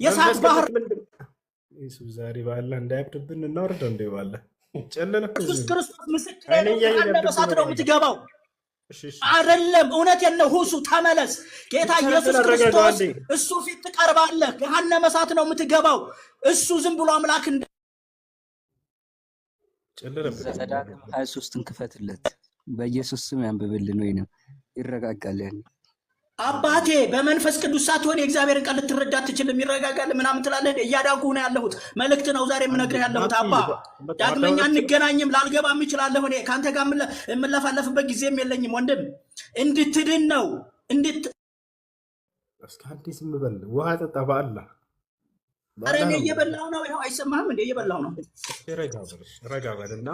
የእሳት ባህር ኢየሱስ ዛሬ ባላ እንዳይብድብን እናወርደው እንደ ባላ ጨለለ ኢየሱስ ክርስቶስ ምስክር ነው። ገሃነመ እሳት ነው የምትገባው። አይደለም እውነቴን ነው። ሁሱ ተመለስ። ጌታ ኢየሱስ ክርስቶስ እሱ ፊት ትቀርባለህ። ገሃነመ እሳት ነው የምትገባው። እሱ ዝም ብሎ አምላክ እንደ ዘዳግም 23ን ክፈትለት በኢየሱስ ስም ያንብብልን ወይንም ይረጋጋል። ያን አባቴ በመንፈስ ቅዱስ ሳትሆን የእግዚአብሔርን ቃል ልትረዳ አትችልም። ይረጋጋል ምናምን ትላለህ። እያዳንኩ ነው ያለሁት። መልእክት ነው ዛሬ የምነግርህ ያለሁት። አባ ዳግመኛ እንገናኝም ላልገባም እችላለሁ። እኔ ካንተ ጋር የምለፋለፍበት ጊዜም የለኝም ወንድም። እንድትድን ነው እስከ አዲስ ምበል ውሃ ጠጣ በአላህ ኧረ እኔ እየበላሁ ነው። ይኸው አይሰማህም እንዴ? እየበላሁ ነው። ረጋ በልና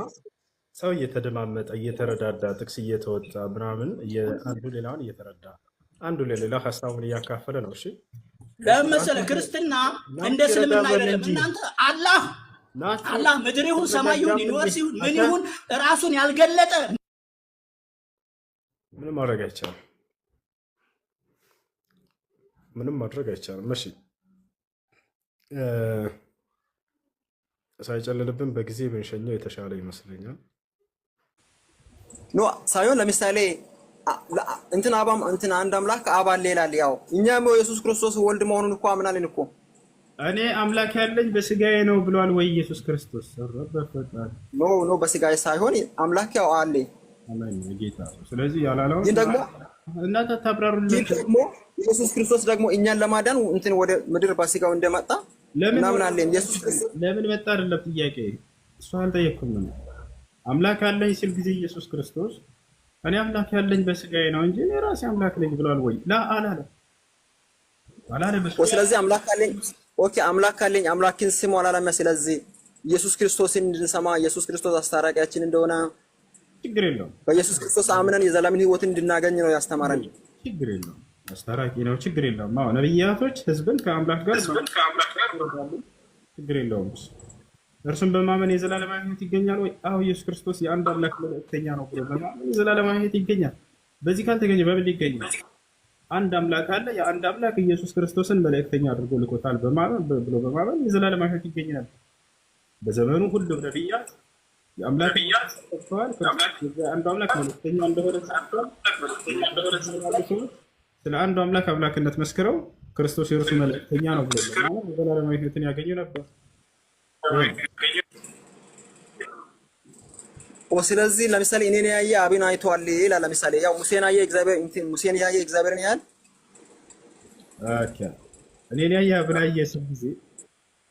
ሰው እየተደማመጠ እየተረዳዳ ጥቅስ እየተወጣ ምናምን አንዱ ሌላውን እየተረዳ አንዱ ለሌላ ሀሳቡን እያካፈለ ነው። እሺ ለምን መሰለህ? ክርስትና እንደ እስልምና አይደለም። እናንተ አላህ ምድር ይሁን ሰማይ ይሁን ዩኒቨርስ ይሁን ምን ይሁን ራሱን ያልገለጠ ምንም ማድረግ አይቻልም። ምንም ማድረግ አይቻልም። እሺ ሳይጨልልብን በጊዜ ብንሸኘው የተሻለ ይመስለኛል። ኖ ሳይሆን ለምሳሌ እንትን አንድ አምላክ አብ አለ ይላል። ያው እኛም ኢየሱስ ክርስቶስ ወልድ መሆኑን እኮ አምናለን እኮ። እኔ አምላክ ያለኝ በስጋዬ ነው ብሏል ወይ ኢየሱስ ክርስቶስ? ኖ በስጋዬ ሳይሆን አምላክ ያው አለ አሜን ጌታ። ስለዚህ ያላለው ግን ደግሞ እናንተ ታብራሩልን። ደግሞ ኢየሱስ ክርስቶስ ደግሞ እኛን ለማዳን እንትን ወደ ምድር በስጋው እንደመጣ እናምናለን። ኢየሱስ ክርስቶስ ለምን መጣ አይደለም ጥያቄ። እሱ አልጠየቅኩም ነው። አምላክ አለኝ ሲል ጊዜ ኢየሱስ ክርስቶስ እኔ አምላክ ያለኝ በስጋዬ ነው እንጂ እኔ ራሴ አምላክ ነኝ ብሏል ወይ? አላለ። ስለዚህ አምላክ አለኝ ኦኬ፣ አምላክ አለኝ አምላክን ስሙ አላለም። ስለዚህ ኢየሱስ ክርስቶስን እንድንሰማ ኢየሱስ ክርስቶስ አስታራቂያችን እንደሆነ ችግር የለውም። በኢየሱስ ክርስቶስ አምነን የዘላለምን ሕይወትን እንድናገኝ ነው ያስተማረን። ችግር የለውም። አስታራቂ ነው። ችግር የለውም። አዎ ነብያቶች ህዝብን ከአምላክ ጋር ችግር የለውም። እርሱን በማመን የዘላለማዊ ሕይወት ይገኛል ወይ? አዎ ኢየሱስ ክርስቶስ የአንድ አምላክ መልእክተኛ ነው ብሎ በማመን የዘላለማዊ ሕይወት ይገኛል። በዚህ ካልተገኘ በምን ይገኛል? አንድ አምላክ አለ። የአንድ አምላክ ኢየሱስ ክርስቶስን መልእክተኛ አድርጎ ልኮታል በማመን የዘላለማዊ ሕይወት ይገኛል። በዘመኑ ሁሉም ነብያት የአምላክ ተጠቅተዋል። አንዱ አምላክ መልእክተኛ እንደሆነ ስለ አንዱ አምላክ አምላክነት መስክረው ክርስቶስ የእርሱ መልእክተኛ ነው ብሎ በማመን የዘላለማዊ ሕይወትን ያገኙ ነበር። ስለዚህ ለምሳሌ እኔን ያየ አብን አይቷል ይላል። ለምሳሌ ያው ሙሴን ያየ እግዚአብሔርን ያያል። ኦኬ እኔን ያየ አብን ያየ ሲል ጊዜ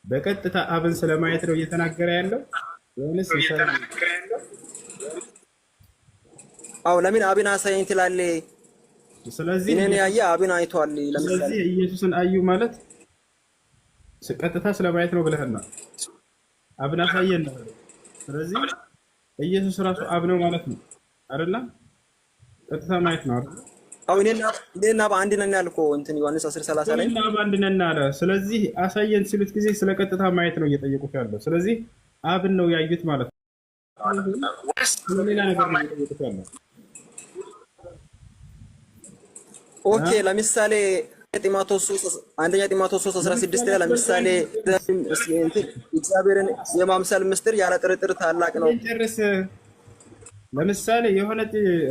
በቀጥታ አብን ስለማየት ነው እየተናገረ ያለው ወይስ አው ለምን አብን አሳየኝ ትላለህ? ስለዚህ እኔን ያየ አብን አይቷል። ለምሳሌ ኢየሱስን አዩ ማለት ቀጥታ ስለማየት ነው ብለህና አብን አሳየን ነው። ስለዚህ ኢየሱስ ራሱ አብ ነው ማለት ነው አይደለ? ቀጥታ ማየት ነው አይደል? አው እኔና በአንድ ነን ያልከው እንትን ዮሐንስ 10:30 ላይ እኔና በአንድ ነን አለ። ስለዚህ አሳየን ሲሉት ጊዜ ስለ ቀጥታ ማየት ነው እየጠየቁት ያለው። ስለዚህ አብን ነው ያዩት ማለት ነው። ሌላ ነገር ነው እየጠየቁት ያለው። ኦኬ ለምሳሌ አንደኛ ጢሞቴዎስ 3:16 ላይ ለምሳሌ እግዚአብሔርን የማምሰል ምስጢር ያለ ጥርጥር ታላቅ ነው። ለምሳሌ የሆነ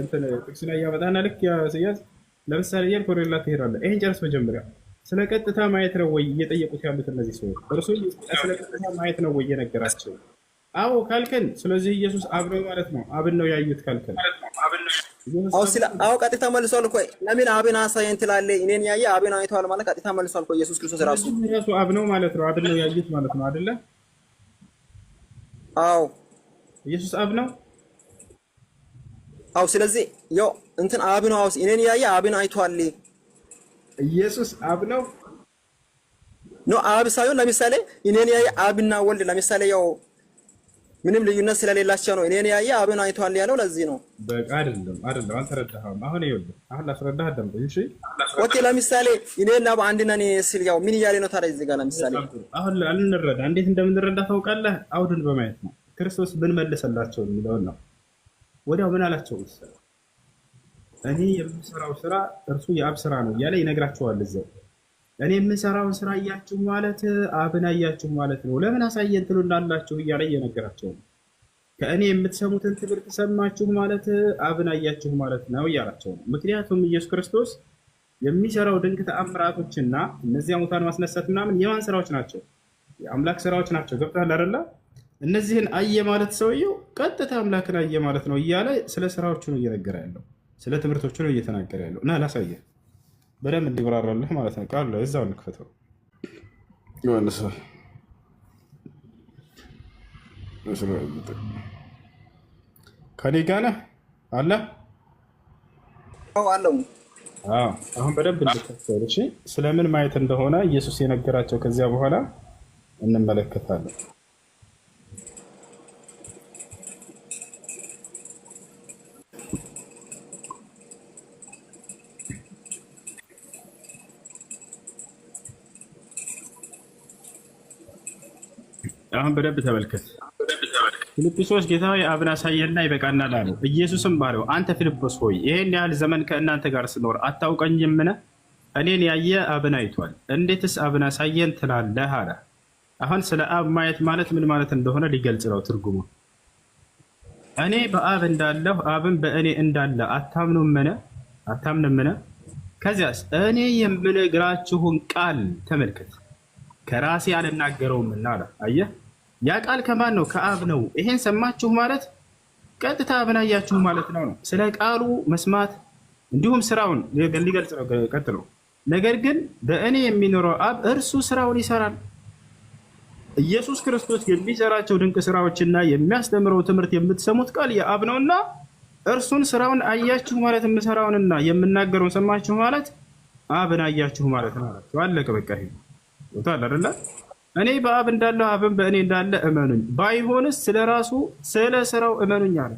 እንትን ጥቅስ ላይ ያመጣና ልክ ያስያዝ ለምሳሌ የኮሬላ ትሄዳለህ። ይሄን ጨርስ መጀመሪያ ስለ ቀጥታ ማየት ነው ወይ እየጠየቁት ያሉት እነዚህ ሰዎች? እርሱ ስለ ቀጥታ ማየት ነው ወይ የነገራቸው? አዎ ካልከን ስለዚህ ኢየሱስ አብ ነው ማለት ነው። አብን ነው ያዩት ካልከን አዎ ቀጥታ መልሷል እኮ። ለምን አብን አሳየን ትላለህ? እኔን ያየ አብን አይቷል ማለት ቀጥታ መልሷል እኮ። ኢየሱስ ክርስቶስ ራሱ አብ ነው ማለት ነው። አብን ነው ያዩት ማለት ነው አይደለ? አዎ ኢየሱስ አብ ነው። አዎ ስለዚህ ያው እንትን አብ ነው። እኔን ያየ አብን አይቷል። ኢየሱስ አብ ነው ኖ አብ ሳይሆን ለምሳሌ እኔን ያየ አብና ወልድ ለምሳሌ ያው ምንም ልዩነት ስለሌላቸው ነው እኔን ያየ አብን አይቷል ያለው። ለዚህ ነው በቃ አይደለም አልተረዳኸውም። አሁን ይኸውልህ አሁን ላስረዳህ አዳምጠኝ እሺ። ኦኬ ለምሳሌ እኔና በአንድ ነን ሲል ያው ምን እያለ ነው ታዲያ እዚህ ጋር? ለምሳሌ አሁን እንረዳ እንዴት እንደምንረዳ ታውቃለህ? አውድን በማየት ነው። ክርስቶስ ምን መለሰላቸው የሚለውን ነው። ወዲያው ምን አላቸው መሰለህ? እኔ የምሰራው ስራ እርሱ የአብ ስራ ነው እያለ ይነግራቸዋል እዛው። እኔ የምሰራውን ስራ አያችሁ ማለት አብን አያችሁ ማለት ነው። ለምን አሳየን ትሉናላችሁ እያለ እየነገራቸው ነው። ከእኔ የምትሰሙትን ትምህርት ሰማችሁ ማለት አብን አያችሁ ማለት ነው እያላቸው ነው። ምክንያቱም ኢየሱስ ክርስቶስ የሚሰራው ድንቅ ተአምራቶችና እነዚያ ሙታን ማስነሳት ምናምን የማን ስራዎች ናቸው? የአምላክ ስራዎች ናቸው። ገብቶሃል አይደለ? እነዚህን አየ ማለት ሰውየው ቀጥታ አምላክን አየ ማለት ነው እያለ ስለ ስራዎቹ ነው እየነገረ ያለው፣ ስለ ትምህርቶቹ ነው እየተናገረ ያለው። እና ላሳየህ በደንብ እንዲብራራልህ ማለት ነው። ቃል እዛው እንክፈተው። ከኔ ጋር ነህ አለ አለው። አሁን በደንብ እንድትከተል እሺ። ስለምን ማየት እንደሆነ ኢየሱስ የነገራቸው ከዚያ በኋላ እንመለከታለን። አሁን በደንብ ተመልከት። ፊልጵስዩስ ጌታ ሆይ አብን አሳየንና ይበቃናል አለው። ኢየሱስም ባለው አንተ ፊልጵስ ሆይ ይሄን ያህል ዘመን ከእናንተ ጋር ስኖር አታውቀኝምን? እኔን ያየ አብን አይቷል። እንዴትስ አብን አሳየን ትላለህ አለ። አሁን ስለ አብ ማየት ማለት ምን ማለት እንደሆነ ሊገልጽ ነው ትርጉሙ። እኔ በአብ እንዳለሁ አብን በእኔ እንዳለ አታምኑምን? ከዚያስ እኔ የምነግራችሁን ቃል ተመልከት፣ ከራሴ አልናገረውምና አለ። አየህ፣ ያ ቃል ከማን ነው? ከአብ ነው። ይሄን ሰማችሁ ማለት ቀጥታ አብን አያችሁ ማለት ነው። ስለ ቃሉ መስማት እንዲሁም ስራውን ሊገልጽ ነው ቀጥሎ። ነገር ግን በእኔ የሚኖረው አብ እርሱ ስራውን ይሰራል። ኢየሱስ ክርስቶስ የሚሰራቸው ድንቅ ስራዎችና የሚያስተምረው ትምህርት የምትሰሙት ቃል የአብ ነውና እርሱን ስራውን አያችሁ ማለት የምሰራውንና የምናገረውን ሰማችሁ ማለት አብን አያችሁ ማለት ነው። አለቀ በቃ። ይሄ ወጣ አይደለ? እኔ በአብ እንዳለሁ አብን በእኔ እንዳለ እመኑኝ፣ ባይሆንስ ስለራሱ ስለ ስራው እመኑኝ አለ።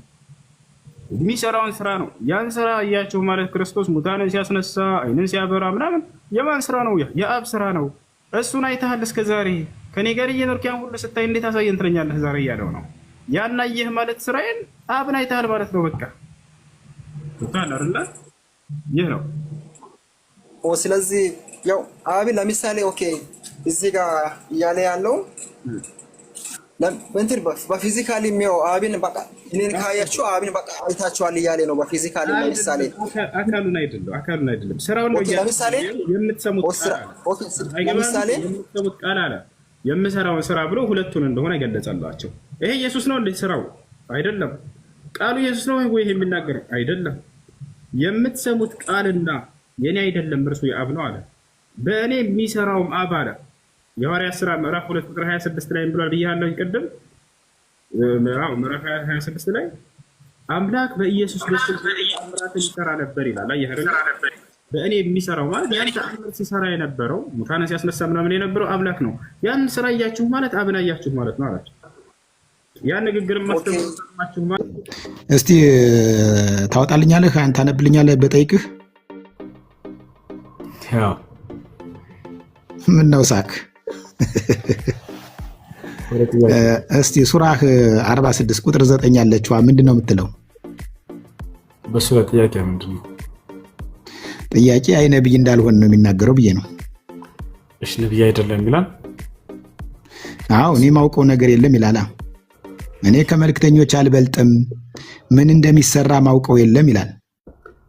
የሚሰራውን ስራ ነው። ያን ስራ አያችሁ ማለት ክርስቶስ ሙታንን ሲያስነሳ አይንን ሲያበራ ምናምን የማን ስራ ነው? የአብ ስራ ነው። እሱን አይተሃል እስከ ዛሬ ከኔ ጋር እየኖርክ ያን ሁሉ ስታይ እንዴት አሳየን ትለኛለህ ዛሬ እያለው ነው። ያን አየህ ማለት ስራዬን አብን አይተሃል ማለት ነው። በቃ ወጣ አይደለ? ይህ ነው። ስለዚህ ያው አብን ለምሳሌ ኦኬ እዚህ ጋር እያለ ያለው እንትን በፊዚካሊ የሚያው አብን በቃ እኔን ካያችሁ አብን በቃ አይታችኋል እያለ ነው። በፊዚካሊ ለምሳሌ አካሉን አይደለም ስራውን ነው። ለምሳሌ የምትሰሙት ቃል አለ የምሰራውን ስራ ብሎ ሁለቱን እንደሆነ ገለጸላቸው። ይሄ ኢየሱስ ነው እንዴ ስራው? አይደለም። ቃሉ ኢየሱስ ነው ወይ የሚናገር? አይደለም። የምትሰሙት ቃልና የኔ አይደለም እርሱ የአብ ነው አለ። በእኔ የሚሰራውም አብ አለ። የሐዋርያት ሥራ ምዕራፍ 2 ቁጥር 26 ላይ ብሏል ብያለሁ ቅድም። ምዕራፍ 26 ላይ አምላክ በኢየሱስ በኩል ተአምራትን ይሰራ ነበር ይላል። አየህ አይደል? በእኔ የሚሰራው ማለት ያን ተአምር ሲሰራ የነበረው ሙታንን ሲያስነሳ ምናምን የነበረው አምላክ ነው። ያን ስራ እያችሁ ማለት አብን አያችሁ ማለት ነው አላቸው። ያን ንግግር ማስተማማችሁ ማለት እስቲ ታወጣልኛለህ? አንተ ታነብልኛለህ በጠይቅህ? ያው ምን ነው ሳክ? እስቲ ሱራህ 46 ቁጥር 9 ያለችዋ ምንድን ነው የምትለው? በሱ ጥያቄ ምንድን ነው? ጥያቄ አይ ነብይ እንዳልሆነ ነው የሚናገረው ብዬ ነው። እሺ ነብይ አይደለም ይላል። አዎ እኔ ማውቀው ነገር የለም ይላል። እኔ ከመልእክተኞች አልበልጥም፣ ምን እንደሚሰራ ማውቀው የለም ይላል።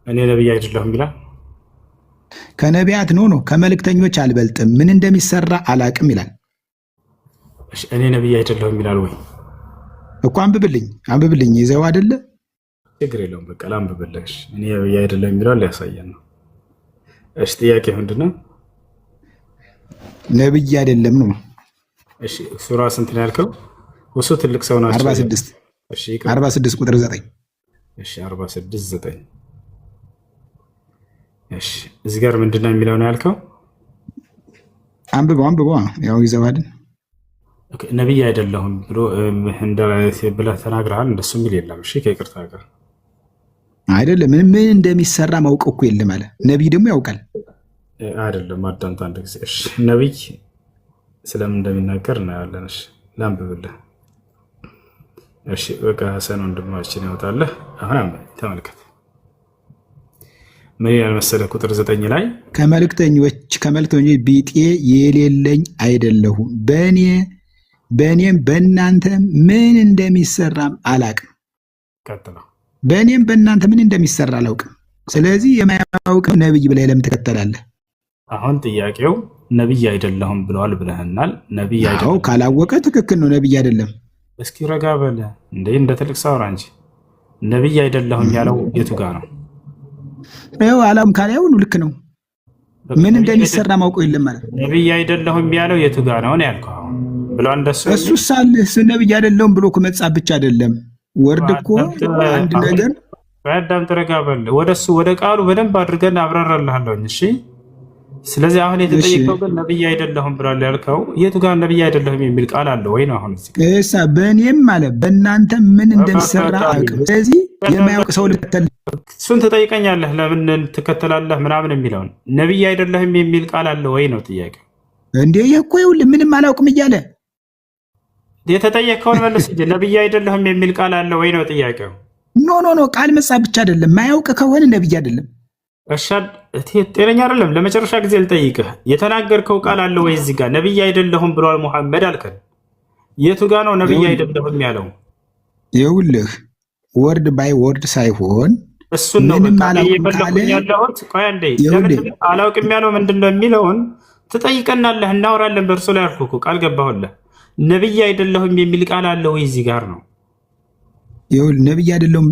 እኔ ነብይ አይደለሁም ይላል። ከነቢያት ነው ከመልእክተኞች አልበልጥም፣ ምን እንደሚሰራ አላቅም ይላል። እሺ እኔ ነብይ አይደለሁም ይላል ወይ? እኮ አንብብልኝ ይዘው አይደለ? ችግር የለውም በቃ ላንብብልሽ። እኔ ነብይ አይደለሁም ይላል ያሳየን ነው። እሺ ጥያቄ ምንድነው? ነብይ አይደለም ነው። እሺ ሱራ ስንት ነው ያልከው? ወሱ ትልቅ ሰው ናቸው። 46 እሺ 46 ቁጥር 9 እሺ 46 9 እሺ እዚህ ጋር ምንድነው የሚለው ነው ያልከው? አንብበው ያው ይዘዋል። ኦኬ ነብይ አይደለሁም ብሎ ብለህ ተናግረሃል። እንደሱ የሚል የለም። እሺ ከይቅርታ ጋር አይደለም ምን እንደሚሰራ ማውቀው እኮ የለም አለ። ነብይ ደግሞ ያውቃል አይደለም። አዳምጥ አንድ ጊዜ። እሺ ነብይ ስለምን እንደሚናገር እናያለን። እሺ ላንብብልህ። እሺ በቃ ሐሰን ወንድማችን ያወጣልህ። አሁን ተመልከት። ምን ይላል መሰለህ? ቁጥር 9 ላይ ከመልእክተኞች ቢጤ የሌለኝ አይደለሁም፣ በእኔም በእናንተ ምን እንደሚሰራም አላቅም። ቀጥሎ በእኔም በእናንተ ምን እንደሚሰራ አላውቅም። ስለዚህ የማያውቅ ነብይ ብለህ ለምን ትከተላለህ? አሁን ጥያቄው ነብይ አይደለሁም ብለዋል ብለህናል። ነብይ አይደለም ካላወቀ ትክክል ነው፣ ነብይ አይደለም። እስኪ ረጋ በለ እንደ ትልቅ ሰው አውራ እንጂ። ነብይ አይደለሁም ያለው የቱ ጋር ነው? ይኸው አላም ካለ ያው ልክ ነው። ምን እንደሚሰራ ማውቀው የለም ማለት ነው። ነብይ አይደለሁም ያለው የቱ ጋር ነው ያልከው? አሁን ብሎ እንደሱ እሱስ አለህ ነብይ አይደለሁም ብሎ እኮ መጻፍ ብቻ አይደለም። ወርድ እኮ አንድ ነገር በአዳም ተረጋ በል። ወደሱ ወደ ቃሉ በደንብ አድርገን አብራራልሃለሁ። እሺ ስለዚህ አሁን የተጠየቀው ግን ነብይ አይደለሁም ብሏል ያልከው የቱ ጋር ነብይ አይደለሁም የሚል ቃል አለ ወይ ነው? አሁን እሳ በእኔም ማለት በእናንተ ምን እንደሚሰራ አውቅም። ስለዚህ የማያውቅ ሰው ልከተል እሱን ትጠይቀኛለህ፣ ለምን ትከተላለህ ምናምን የሚለውን ነብይ አይደለህም የሚል ቃል አለ ወይ ነው ጥያቄው። እንዴ እኮ ይኸውልህ ምንም አላውቅም እያለ የተጠየቀውን መልስ እንጂ ነብይ አይደለህም የሚል ቃል አለ ወይ ነው ጥያቄው። ኖ ቃል መጻፍ ብቻ አይደለም። ማያውቅ ከሆነ ነብይ አይደለም። እርሻድ ጤነኛ አይደለም። ለመጨረሻ ጊዜ ልጠይቅህ፣ የተናገርከው ቃል አለ ወይ እዚህ ጋር ነብይ አይደለሁም ብሏል ሙሐመድ አልከን። የቱ ጋር ነው ነብይ አይደለሁም ያለው? ይኸውልህ ወርድ ባይ ወርድ ሳይሆን እሱን ነው እየፈለኩኝ ያለሁት። ቆይ አንዴ አላውቅም ያለው ምንድን ነው የሚለውን ትጠይቀናለህ፣ እናወራለን። በእርሱ ላይ አልኩህ እኮ ቃል ገባሁልህ። ነብይ አይደለሁም የሚል ቃል አለ ወይ እዚህ ጋር ነው? ይኸውልህ ነብይ አይደለሁም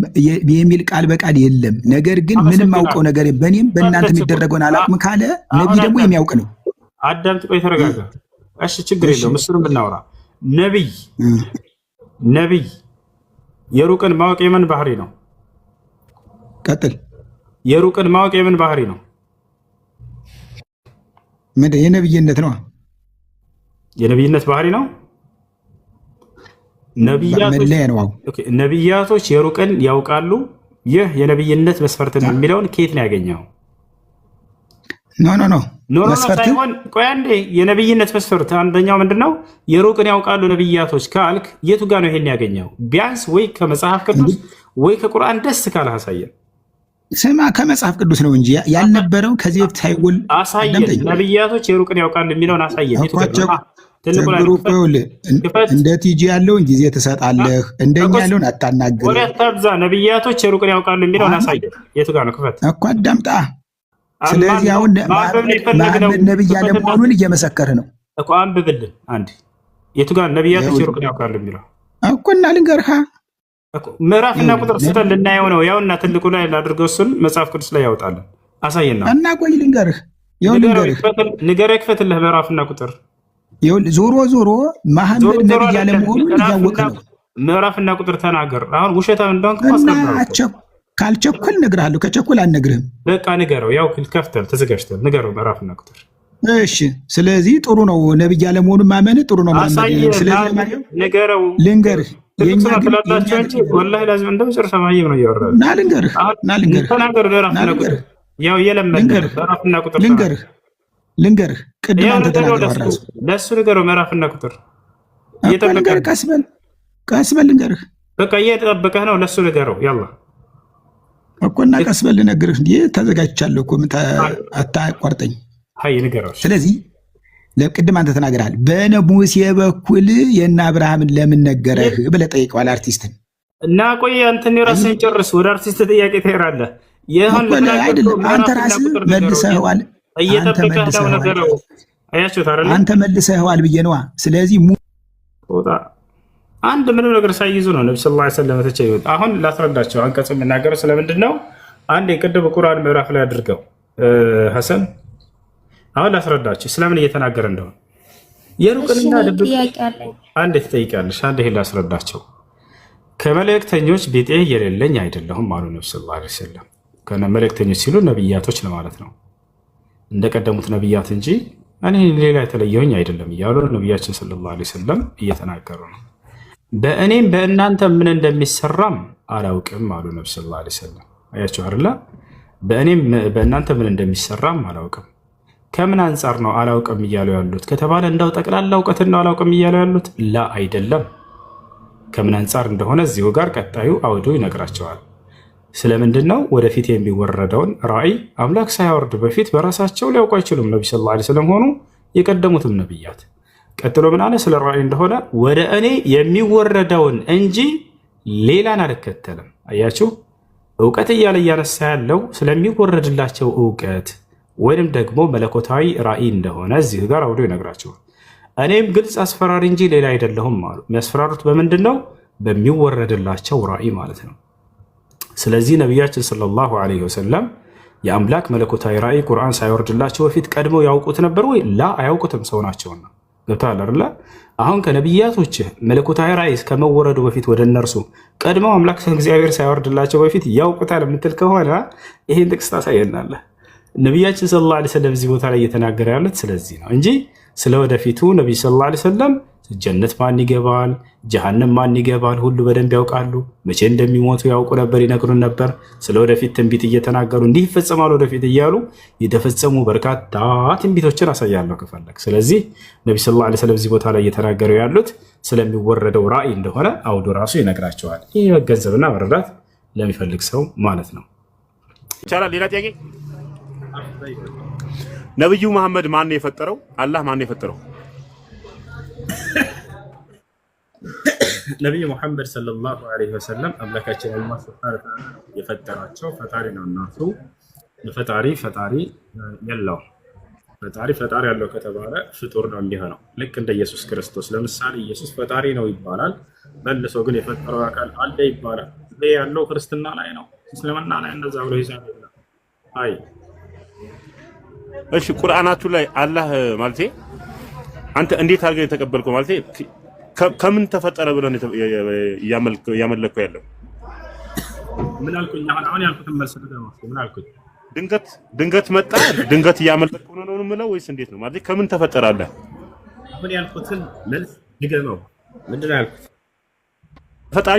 የሚል ቃል በቃል የለም። ነገር ግን ምንም አውቀው ነገር በእኔም በእናንተ የሚደረገውን አላውቅም ካለ ነብይ ደግሞ የሚያውቅ ነው። አዳምጥ፣ ቆይ ተረጋጋ። እሺ ችግር የለውም እሱንም ብናወራ። ነብይ የሩቅን ማወቅ የምን ባህሪ ነው? ቀጥል። የሩቅን ማወቅ የምን ባህሪ ነው? ምንድን የነብይነት ነው? የነብይነት ባህሪ ነው። ነቢያቶች የሩቅን ያውቃሉ። ይህ የነብይነት መስፈርት ነው የሚለውን ከየት ነው ያገኘው? ኖ ሳይሆን ቆይ አንዴ፣ የነብይነት መስፈርት አንደኛው ምንድነው? የሩቅን ያውቃሉ ነብያቶች ካልክ የቱ ጋር ነው ይሄን ያገኘው? ቢያንስ ወይ ከመጽሐፍ ቅዱስ ወይ ከቁርአን ደስ ካለ አሳየን። ስማ ከመጽሐፍ ቅዱስ ነው እንጂ ያልነበረው ከዚህ በፊት ሳይውል አሳየን። ነብያቶች የሩቅን ያውቃሉ የሚለውን አሳየን። እንደ ቲጂ ያለውን ጊዜ ትሰጣለህ፣ እንደኛ ያለውን አታናግር። ወሬ አታብዛ። ነብያቶች የሩቅን ያውቃሉ የሚለውን አሳየን። የቱ ጋር ነው? ክፈት እኮ አዳምጣ። ስለዚህ አሁን መሐመድ ነብይ ያለመሆኑን እየመሰከረ ነው እኮ። አንብብልን አንዴ። የቱ ጋር ነብያቶች የሩቅን ያውቃሉ የሚለው እኮ እና ልንገርህ ምዕራፍና ቁጥር ስተን ልናየው ነው። ያውና ትልቁ ላይ ላድርገው፣ እሱን መጽሐፍ ቅዱስ ላይ ያውጣለን። አሳየና እና ቆይ ልንገርህ፣ ንገረህ፣ ክፈትልህ ምዕራፍና ቁጥር። ዞሮ መሐመድ ነብይ ያለመሆኑን እያወቀ ነው። ምዕራፍና ቁጥር ተናገር። አሁን ውሸታም እንደሆንክ ካልቸኮል እነግርሃለሁ፣ ከቸኮል አልነግርህም። በቃ ንገረው። ያው ከፍተል ተዘጋጅተል ንገረው ምዕራፍና ቁጥር። እሺ ስለዚህ ጥሩ ነው ነብይ ያለመሆኑን ማመን ጥሩ ነው። ስለዚህ ንገረው፣ ልንገርህ ትላላቸው እንጂ ወላሂ ላዝም እንደ መጨረሻ ማየም ነው እያወራህ ና ልንገርህ ተናገር። ምዕራፍና ቁጥር ያው የለመደ ምዕራፍና ቁጥር ልንገርህ ቅድም አንተ ተናገር። ለእሱ ንገረው ምዕራፍና ቁጥር እየጠበቀህ ቀስ በል ልንገርህ። በቃ እየጠበቀህ ነው። ለእሱ ንገረው ያላ እኮ እና ቀስ በል ልነግርህ። እንዲህ ተዘጋጅቻለሁ እኮ አታቋርጠኝ። ሀይ ንገረው። ስለዚህ ለቅድም አንተ ተናገራል። በሙሴ በኩል የእነ አብርሃምን ለምን ነገረህ ብለህ ጠይቀዋል አርቲስትን። እና ቆይ አንተን የራስህን ጨርስ፣ ወደ አርቲስት ጥያቄ ትሄዳለህ። አይደለም አንተ ራስህ መልሰኸዋል። እየጠበቀህ ነው ነገረው። አያችሁት አይደል? አንተ መልሰኸዋል ብዬ ነዋ። ስለዚህ አንድ ምንም ነገር ሳይይዙ ነው ነብዩ ሰለላሁ ዐለይሂ ወሰለም ተቸ ይወጣ። አሁን ላስረዳቸው። አንቀጹ የምናገረው ስለምንድን ነው? አንድ የቅድም ቁርአን ምዕራፍ ላይ አድርገው ሐሰን አሁን ላስረዳችሁ ስለምን እየተናገረ እንደሆነ። የሩቅንና ድብቅ አንዴ ትጠይቃለሽ፣ አንዴ ይሄን ላስረዳቸው። ከመልእክተኞች ቢጤ የሌለኝ አይደለሁም አሉ ነብዩ ሰለላሁ ዐለይሂ ወሰለም። ከመልእክተኞች ሲሉ ነብያቶች ለማለት ነው፣ እንደቀደሙት ነብያት እንጂ እኔ ሌላ የተለየሁኝ አይደለም እያሉ ነብያችን ሰለላሁ ዐለይሂ ወሰለም እየተናገሩ ነው። በእኔም በእናንተ ምን እንደሚሰራም አላውቅም አሉ ነብዩ ሰለላሁ ዐለይሂ ወሰለም። አያችሁ አይደል? በእኔም በእናንተ ምን እንደሚሰራም አላውቅም። ከምን አንጻር ነው አላውቅም እያሉ ያሉት ከተባለ እንዳው ጠቅላላ እውቀትን ነው አላውቅም እያሉ ያሉት? ላ አይደለም። ከምን አንጻር እንደሆነ እዚሁ ጋር ቀጣዩ አውዱ ይነግራቸዋል። ስለምንድነው ወደፊት የሚወረደውን ራእይ አምላክ ሳያወርድ በፊት በራሳቸው ሊያውቁ አይችሉም። ነብዩ ሰለላሁ ዐለይሂ ወሰለም ሆኑ የቀደሙትም ነብያት። ቀጥሎ ምን አለ? ስለ ራእይ እንደሆነ ወደ እኔ የሚወረደውን እንጂ ሌላን አልከተልም። አያችሁ፣ እውቀት እያለ እያነሳ ያለው ስለሚወረድላቸው እውቀት ወይንም ደግሞ መለኮታዊ ራእይ እንደሆነ እዚህ ጋር አውዶ ይነግራቸዋል። እኔም ግልጽ አስፈራሪ እንጂ ሌላ አይደለሁም አሉ። የሚያስፈራሩት በምንድን ነው? በሚወረድላቸው ራእይ ማለት ነው። ስለዚህ ነቢያችን ሰለላሁ ዐለይሂ ወሰለም የአምላክ መለኮታዊ ራእይ ቁርአን ሳይወርድላቸው በፊት ቀድመው ያውቁት ነበር ወይ? ላ አያውቁትም። ሰው ናቸውና ገብተዋል አይደለ? አሁን ከነቢያቶች መለኮታዊ ራእይ ከመወረዱ በፊት ወደ እነርሱ ቀድመው አምላክ እግዚአብሔር ሳይወርድላቸው በፊት ያውቁታል የምትል ከሆነ ይሄን ጥቅስ ታሳየናለህ። ነቢያችን ሰለላሁ ዐለይሂ ወሰለም እዚህ ቦታ ላይ እየተናገረ ያሉት ስለዚህ ነው እንጂ ስለ ወደፊቱ ነቢይ ሰለላሁ ዐለይሂ ወሰለም ጀነት ማን ይገባል፣ ጀሃነም ማን ይገባል ሁሉ በደንብ ያውቃሉ። መቼ እንደሚሞቱ ያውቁ ነበር፣ ይነግሩን ነበር። ስለ ወደፊት ትንቢት እየተናገሩ እንዲህ ይፈጸማል ወደፊት እያሉ የተፈጸሙ በርካታ ትንቢቶችን አሳያለሁ ከፈለግ። ስለዚህ ነቢይ ሰለላሁ ዐለይሂ ወሰለም እዚህ ቦታ ላይ እየተናገሩ ያሉት ስለሚወረደው ራእይ እንደሆነ አውዱ ራሱ ይነግራቸዋል። ይህ መገንዘብና መረዳት ለሚፈልግ ሰው ማለት ነው። ይቻላል። ሌላ ጥያቄ? ነብዩ መሐመድ ማን ነው የፈጠረው? አላህ ማን ነው የፈጠረው? ነቢዩ ሙሐመድ ሰለላሁ ዐለይሂ ወሰለም አምላካችን አላህ ሱብሓነሁ ወተዓላ የፈጠራቸው ፈጣሪ ነው። እናቱ ፈጣሪ የለውም። ፈጣሪ ያለው ከተባለ ፍጡር ነው የሚሆነው። ልክ እንደ ኢየሱስ ክርስቶስ። ለምሳሌ ኢየሱስ ፈጣሪ ነው ይባላል፣ መልሶ ግን የፈጠረው አካል አለ ይባላል። ይሄ ያለው ክርስትና ላይ ነው፣ እስልምና ላይ እንደዛ ብሎ ሂሳብ የለም። አይ እሺ፣ ቁርአናችሁ ላይ አላህ ማለቴ አንተ እንዴት አድርገህ የተቀበልከው ማለቴ ከምን ተፈጠረ ብለን እያመለከው ያለው? ምን አልኩኝ? አሁን ያልኩትን መልስ ደግሞ ምን አልኩኝ? ድንገት መጣ፣ ድንገት እያመለከው ነው የምለው ወይስ እንዴት ነው? ማለት ከምን ተፈጠረ አለ? አሁን ያልኩትን መልስ ድገመው። ምንድን ነው ያልኩት?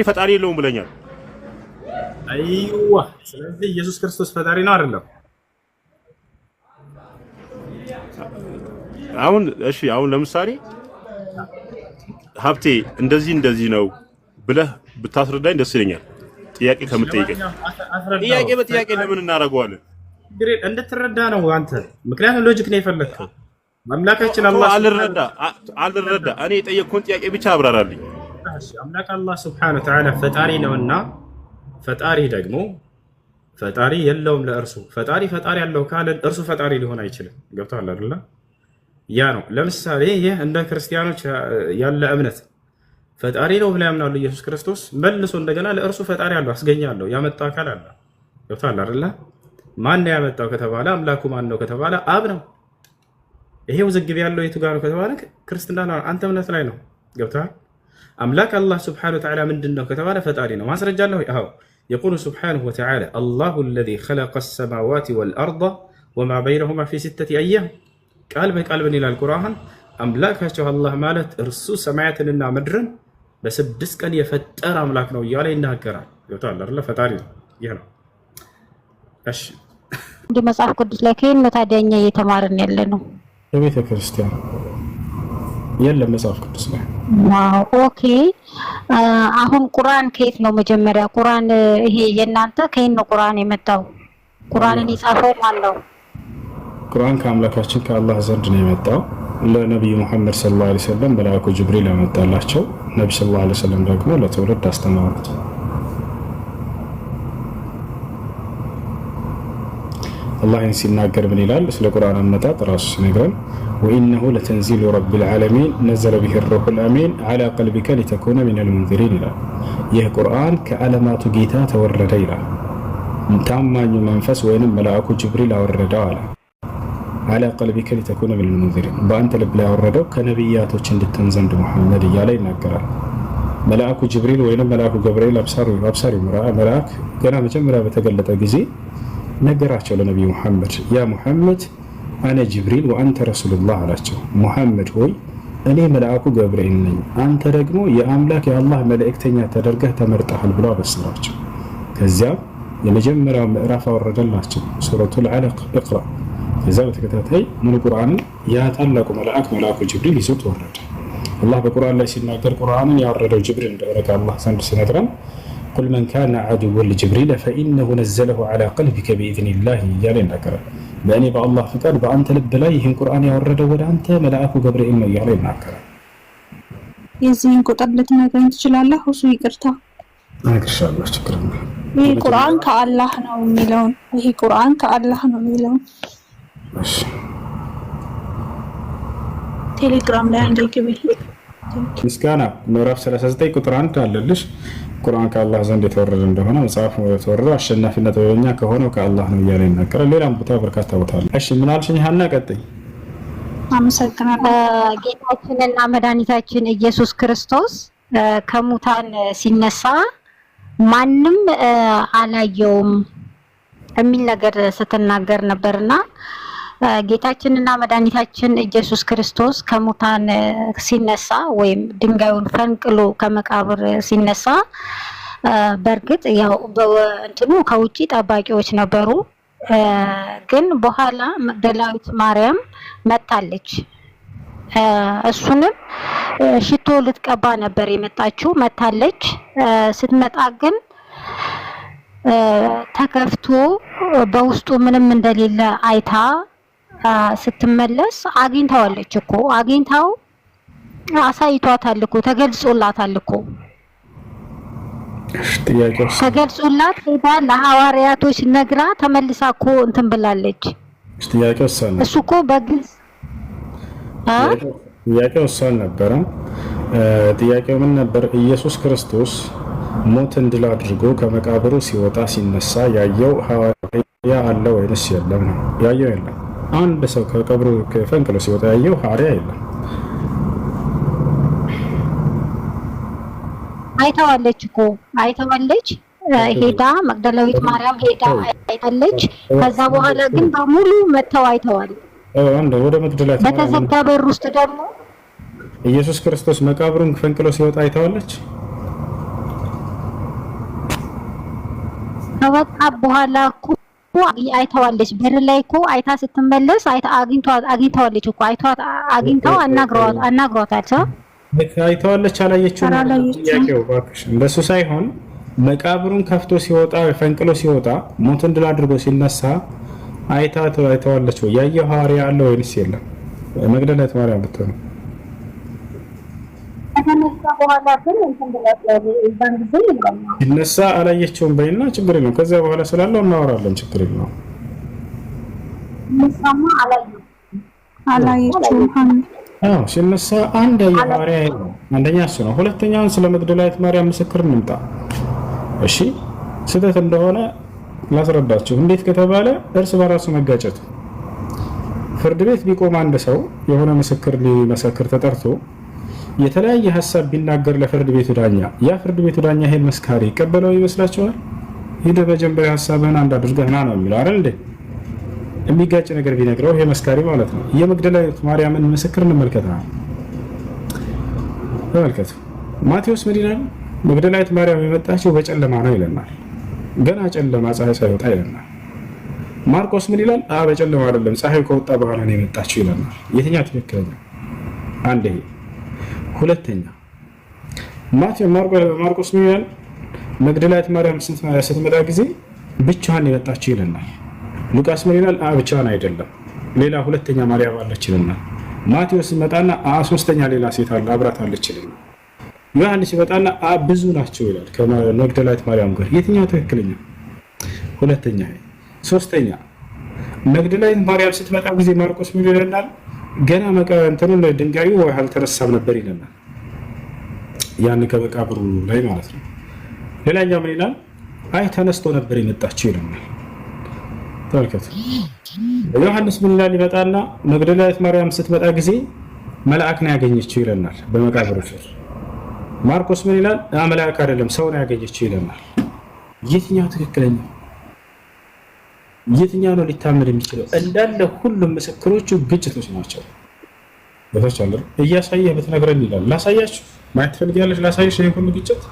ፈጣሪ የለውም ብለኛል። አይዋ፣ ስለዚህ ኢየሱስ ክርስቶስ ፈጣሪ ነው አይደለም? አሁን ለምሳሌ ሀብቴ እንደዚህ ነው ብለህ ብታስረዳኝ ደስ ይለኛል። ጥያቄ ከምትጠይቀኝ ጥያቄ በጥያቄ ለምን እናደርገዋለን? እንድትረዳ ነው አንተ። ምክንያቱም ሎጂክ ነው የፈለግከው። አምላካችን አላህ አልረዳ እኔ የጠየቅኩን ጥያቄ ብቻ አብራራልኝ። አምላክ አላህ ሱብሓነሁ ወተዓላ ፈጣሪ ነውና ፈጣሪ ደግሞ ፈጣሪ የለውም ለእርሱ። ፈጣሪ ያለው ካለ እርሱ ፈጣሪ ሊሆን አይችልም። ገብቶሃል አይደል? ያ ነው። ለምሳሌ ይህ እንደ ክርስቲያኖች ያለ እምነት ፈጣሪ ነው ብለው ያምናሉ። ኢየሱስ ክርስቶስ መልሶ እንደገና ለእርሱ ፈጣሪ አለው፣ አስገኛለሁ፣ ያመጣው አካል አለ። ገብቶሃል አይደል? ማን ነው ያመጣው ከተባለ አምላኩ ማን ነው ከተባለ አብ ነው። ይሄ ውዝግብ ያለው የቱ ጋር ነው ከተባለ ክርስትና ነው፣ አንተ እምነት ላይ ነው። ገብቶሃል? አምላክ አላህ ሱብሓነሁ ወተዓላ ምንድን ነው ከተባለ ፈጣሪ ነው። ማስረጃ አለው። አዎ የቁሉ ሱብሓነሁ ወተዓላ አላሁ አለዚ ኸለቀ ሰማዋት ወልአርደ ወማ በይነሁማ ፊ ሲተቲ አያም። ቃል በቃል ምን ይላል ቁርአን? አምላካቸው አላህ ማለት እርሱ ሰማያትንና ምድርን በ6 ቀን የፈጠረ አምላክ ነው እያለ ይናገራል። ገብቶሃል አይደል? ፈጣሪ ነው። ይሄ ነው። እሺ እንደ መጽሐፍ ቅዱስ ላይ ከየት ነው ታዲያ እኛ እየተማርን ያለ ነው? በቤተ ክርስቲያን የለም መጽሐፍ ቅዱስ ላይ። ዋው ኦኬ። አሁን ቁርአን ከየት ነው መጀመሪያ? ቁርአን ይሄ የእናንተ ከየት ነው ቁርአን የመጣው? ቁርአንን የጻፈው ማን ነው? ቁርአን ከአምላካችን ከአላህ ዘንድ ነው የመጣው። ለነቢዩ ሙሐመድ ሰለላሁ ዐለይሂ ወሰለም መልአኩ ጅብሪል ያመጣላቸው። ነብዩ ሰለላሁ ዐለይሂ ወሰለም ደግሞ ለትውልድ አስተማሩት። አላህ ሲናገር ምን ይላል? ስለ ቁርአን አመጣጥ ራሱ ሲነግረን ወኢነሁ ለተንዚሉ ረቢል ዓለሚን ነዘለ ቢሂ ሩሑል አሚን ዐላ ቀልቢከ ሊተኩነ ሚነል ሙንዚሪን ይላል። ይህ ቁርአን ከዓለማቱ ጌታ ተወረደ ይላል። ታማኙ መንፈስ ወይንም መልአኩ ጅብሪል አወረደው አለ። ዐላ ቀልቢከ ሊተኩነ ሚነል ሙንዚሪን፣ በአንተ ልብ ላይ ያወረደው ከነቢያቶች እንድትሆን ዘንድ ሙሐመድ እያለ ይናገራል። መልአኩ ጅብሪል ወይንም መልአኩ ገብርኤል አብሳሪው መልአክ ገና መጀመሪያ በተገለጠ ጊዜ ነገራቸው ለነቢዩ ሙሐመድ፣ ያ ሙሐመድ አነ ጅብሪል ወአንተ ረሱሉላህ አላቸው። ሙሐመድ ሆይ እኔ መልአኩ ገብርኤል ነኝ፣ አንተ ደግሞ የአምላክ የአላህ መልእክተኛ ተደርገህ ተመርጠሃል ብሎ አበሰራቸው። ከዚያም የመጀመሪያው ምዕራፍ አወረደላቸው፣ ሱረቱል ዐለቅ እቅራ። ከዚያ በተከታታይ ሙሉ ቁርአንን ያ ታላቁ መልአኩ ጅብሪል ይዞት ወረደ። አላህ በቁርአን ላይ ሲናገር ቁርአንን ያወረደው ጅብሪል እንደሆነ ከአላህ ዘንድ ሲነግረን ቁል መን ካነ ዐዱወን ሊጅብሪል ፈኢነሁ ነዘለሁ ዐላ ቀልቢከ ቢኢዝኒላህ እያለ ይናገራል። በእኔ በአላህ ፍቃድ በአንተ ልብ ላይ ይህን ቁርአን ያወረደው ወደ አንተ መልአኩ ገብርኤል ነው እያለ ይናገራል። የዚህን ቁጥር ልትነግረኝ ትችላለህ? እሱ ይቅርታ እነግርሻለሁ፣ ችግር የለም። ይህ ቁርአን ከአላህ ነው የሚለውን ይህ ቁርአን ከአላህ ነው የሚለውን ቴሌግራም ላይ አንዴ ግቢ። ምስጋና ምዕራፍ 39 ቁጥር 1 አለልሽ። ቁርአን ከአላህ ዘንድ የተወረደ እንደሆነ መጽሐፍ የተወረደው አሸናፊነት በእኛ ከሆነው ከአላህ ነው እያለ ይናገራል። ሌላም ቦታ በርካታ ቦታ አለ። እሺ ምን አልሽኝ ሀና? ቀጥይ። አመሰግናለሁ። ጌታችንና መድኃኒታችን ኢየሱስ ክርስቶስ ከሙታን ሲነሳ ማንም አላየውም የሚል ነገር ስትናገር ነበርና ጌታችንና መድኃኒታችን ኢየሱስ ክርስቶስ ከሙታን ሲነሳ ወይም ድንጋዩን ፈንቅሎ ከመቃብር ሲነሳ በእርግጥ ያው እንትኑ ከውጪ ጠባቂዎች ነበሩ። ግን በኋላ መግደላዊት ማርያም መታለች። እሱንም ሽቶ ልትቀባ ነበር የመጣችው። መታለች። ስትመጣ ግን ተከፍቶ በውስጡ ምንም እንደሌለ አይታ ስትመለስ አግኝታዋለች እኮ። አግኝታው አሳይቷታል እኮ፣ ተገልጾላታል እኮ። ተገልጾላት ሄዳ ለሐዋርያቶች ነግራ ተመልሳ እኮ እንትን ብላለች። እሱ እኮ በግልጽ ጥያቄው እሱ አልነበረም። ጥያቄው ምን ነበር? ኢየሱስ ክርስቶስ ሞትን ድል አድርጎ ከመቃብሩ ሲወጣ ሲነሳ ያየው ሐዋርያ አለ ወይንስ የለም ነው። ያየው የለም። አንድ ሰው ከቀብሩ ፈንቅሎ ሲወጣ ያየው ሐዋርያ የለም። አይተዋለች እኮ አይተዋለች። ሄዳ መግደላዊት ማርያም ሄዳ አይታለች። ከዛ በኋላ ግን በሙሉ መተው አይተዋል። ወደ መግደላዊት በተዘጋ በር ውስጥ ደግሞ ኢየሱስ ክርስቶስ መቃብሩን ፈንቅሎ ሲወጣ አይተዋለች። ከወጣ በኋላ እኮ አይተዋለች። በር ላይ እኮ አይታ ስትመለስ አግኝተዋለች እኮ አግኝተው አናግሯታል። አይተዋለች። አላየችውም። ጥያቄው እባክሽ እንደሱ ሳይሆን መቃብሩን ከፍቶ ሲወጣ ፈንቅሎ ሲወጣ ሞትን ድል አድርጎ ሲነሳ አይተዋለች ወይ? ያየው ሐዋርያ አለ ወይንስ የለም? መግደላዊት ማርያም ብትሆን ሲነሳ አላየችውም በይና ችግር የለውም። ከዚያ በኋላ ስላለው እናወራለን። ችግር የለውም። ሲነሳ አንድ ሐዋርያ የለም። አንደኛ እሱ ነው። ሁለተኛውን ስለ መግደላዊት ማርያም ምስክር እንምጣ። እሺ ስህተት እንደሆነ ላስረዳችሁ። እንዴት ከተባለ እርስ በራሱ መጋጨት። ፍርድ ቤት ቢቆም አንድ ሰው የሆነ ምስክር ሊመሰክር ተጠርቶ የተለያየ ሀሳብ ቢናገር ለፍርድ ቤቱ ዳኛ፣ ያ ፍርድ ቤቱ ዳኛ ይሄን መስካሪ ይቀበለው ይመስላችኋል? ሄደ መጀመሪያ ሀሳብህን አንድ አድርገህ ና ነው የሚለው አይደል እንዴ? የሚጋጭ ነገር ቢነግረው ይሄ መስካሪ ማለት ነው። የመግደላዊት ማርያምን ምስክር እንመልከት። ተመልከቱ። ማቴዎስ ምን ይላል? መግደላዊት ማርያም የመጣችው በጨለማ ነው ይለናል። ገና ጨለማ ፀሐይ ሳይወጣ ይለናል። ማርቆስ ምን ይላል? በጨለማ አይደለም ፀሐይ ከወጣ በኋላ ነው የመጣችው ይለናል። የትኛው ትክክለኛ? አንድ ይሄ። ሁለተኛ ማርቆስ ምን ይላል? መግደላዊት ማርያም ስትመጣ ጊዜ ብቻዋን የመጣችው ይለናል። ሉቃስ ምን ይላል? ብቻዋን አይደለም ሌላ ሁለተኛ ማርያም አለች ይለናል። ማቴዎስ ሲመጣና ሶስተኛ ሌላ ሴት አለ አብራት አለች ይለናል። ዮሐንስ ሲመጣና ብዙ ናቸው ይላል ከመግደላዊት ማርያም ጋር። የትኛው ትክክለኛ? ሁለተኛ። ሶስተኛ መግደላዊት ማርያም ስትመጣ ጊዜ ማርቆስ ምን ይለናል? ገና እንትኑን ድንጋዩ አልተነሳም ነበር ይለናል። ያን ከመቃብሩ ላይ ማለት ነው። ሌላኛው ምን ይላል? ተነስቶ ነበር የመጣችው ይለናል። ተመልከቱ። ዮሐንስ ምን ይላል? ይመጣና መግደላዊት ማርያም ስትመጣ ጊዜ መልአክ ነው ያገኘችው ይለናል በመቃብሩ ስር። ማርቆስ ምን ይላል? መልአክ አይደለም ሰው ነው ያገኘችው ይለናል። የትኛው ትክክለኛ? የትኛው ነው ሊታመን የሚችለው? እንዳለ ሁሉም ምስክሮቹ ግጭቶች ናቸው። ቦታች አለ እያሳየህ ብትነግረን ይላል። ላሳያችሁ። ማየት ትፈልጊያለሽ? ላሳይሽ። ይሄ ሁሉ ግጭት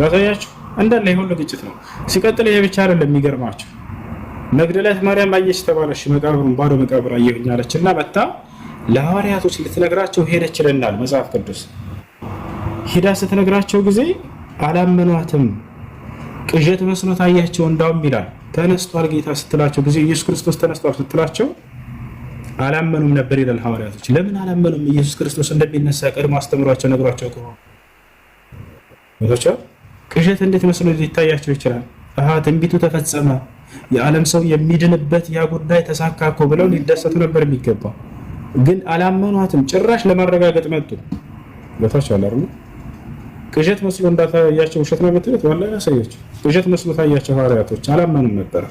ላሳያችሁ። እንዳለ ይሄ ሁሉ ግጭት ነው። ሲቀጥል ይሄ ብቻ አይደለም። የሚገርማችሁ መግደላዊት ማርያም አየች ተባለሽ። መቃብሩን ባዶ መቃብር አየሁኝ አለችና መጣ ለሐዋርያቶች ልትነግራቸው ሄደች ይለናል መጽሐፍ ቅዱስ። ሄዳ ስትነግራቸው ጊዜ አላመኗትም። ቅዠት መስሎ ታያቸው። እንዳውም ይላል ተነስቷል ጌታ ስትላቸው ጊዜ ኢየሱስ ክርስቶስ ተነስቷል ስትላቸው አላመኑም ነበር ይላል ሐዋርያቶች። ለምን አላመኑም? ኢየሱስ ክርስቶስ እንደሚነሳ ቀድሞ አስተምሯቸው ነግሯቸው ከሆነ ቅዠት እንዴት መስሎ ሊታያቸው ይችላል? ትንቢቱ ተፈጸመ፣ የዓለም ሰው የሚድንበት ያ ጉዳይ ተሳካ እኮ ብለው ሊደሰቱ ነበር የሚገባው። ግን አላመኗትም። ጭራሽ ለማረጋገጥ መጡ። ቦታቸው አላርሙ ቅዠት መስሎ እንዳታያቸው ውሸት ነው የምትሉት፣ ወላሂ ያሳያቸው። ቅዠት መስሎ ታያቸው ሐዋርያቶች አላመኑም ነበር።